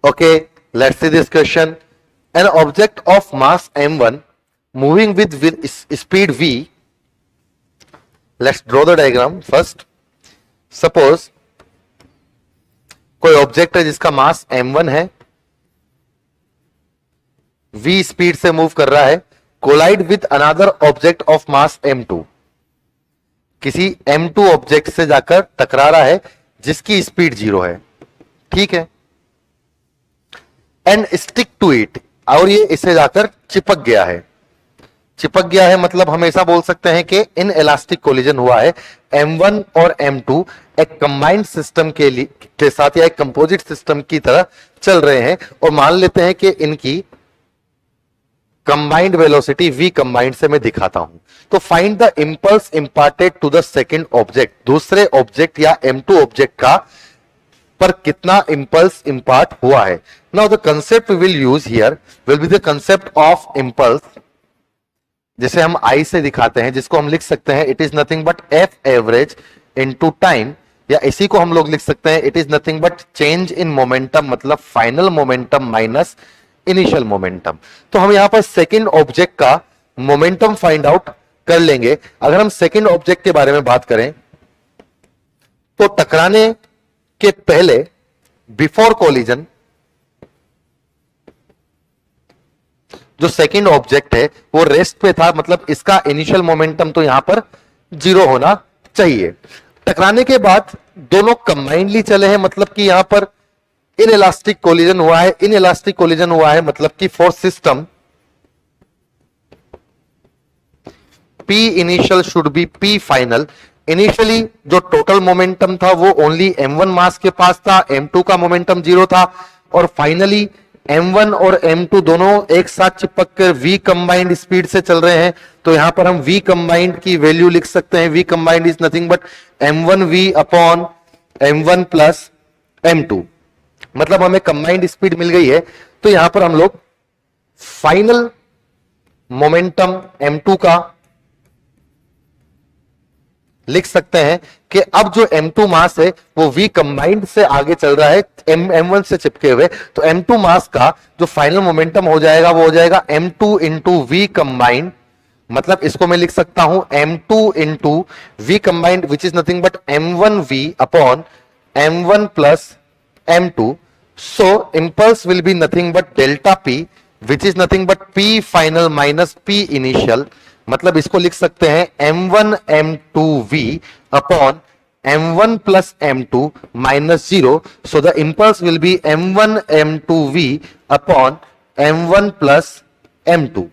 Okay, let's see this question. An object of mass m1 moving with speed v. Let's draw the diagram first. Suppose कोई object है जिसका मास m1 है, v speed से move कर रहा है, collide with another object of mass m2. किसी m2 object से जाकर टकरा रहा है जिसकी स्पीड 0 है. ठीक है. एंड स्टिक टू इट, और ये इससे जाकर चिपक गया है. चिपक गया है मतलब हम ऐसा बोल सकते हैं कि इन इलास्टिक कोलिजन हुआ है. m1 और m2 एक कंबाइंड सिस्टम के साथ या एक कंपोजिट सिस्टम की तरह चल रहे हैं, और मान लेते हैं कि इनकी कंबाइंड वेलोसिटी v कंबाइंड से मैं दिखाता हूं. तो find the impulse imparted to the second object. दूसरे ऑब्जेक्ट या m2 ऑब्जेक्ट का पर कितना इंपल्स इंपार्ट हुआ है. Now the concept we will use here will be the concept of impulse, जिसे हम I से दिखाते हैं, जिसको हम लिख सकते हैं it is nothing but f average into time, या इसी को हम लोग लिख सकते हैं it is nothing but change in momentum, मतलब final momentum minus initial momentum. तो हम यहां पर सेकंड ऑब्जेक्ट का मोमेंटम फाइंड आउट कर लेंगे. अगर हम सेकंड ऑब्जेक्ट के बारे में बात करें तो टकराने के पहले बिफोर कोलिजन जो सेकंड ऑब्जेक्ट है वो रेस्ट पे था, मतलब इसका इनिशियल मोमेंटम तो यहां पर 0 होना चाहिए. टकराने के बाद दोनों कंबाइंडली चले हैं, मतलब कि यहां पर इनइलास्टिक कोलिजन हुआ है. इनइलास्टिक कोलिजन हुआ है मतलब कि for system P initial should be P final. Initially जो टोटल मोमेंटम था वो ओनली m1 मास के पास था, m2 का मोमेंटम 0 था, और फाइनली m1 और m2 दोनों एक साथ चिपक कर v कंबाइंड स्पीड से चल रहे हैं. तो यहां पर हम v कंबाइंड की वैल्यू लिख सकते हैं. v combined is nothing but m1v upon m1 plus m2, मतलब हमें कंबाइंड स्पीड मिल गई है. तो यहां पर हम लोग फाइनल मोमेंटम m2 का लिख सकते हैं कि अब जो m2 मास है वो v कंबाइंड से आगे चल रहा है m1 से चिपके हुए. तो m2 मास का जो फाइनल मोमेंटम हो जाएगा वो हो जाएगा m2 इंटू v कंबाइंड, मतलब इसको मैं लिख सकता हूं m2 into v combined which is nothing but m1v upon m1 plus m2. So impulse will be nothing but delta p which is nothing but p final minus p initial, मतलब इसको लिख सकते हैं m1 m2v upon m1 plus m2 minus 0. So the impulse will be m1 m2v upon m1 plus m2.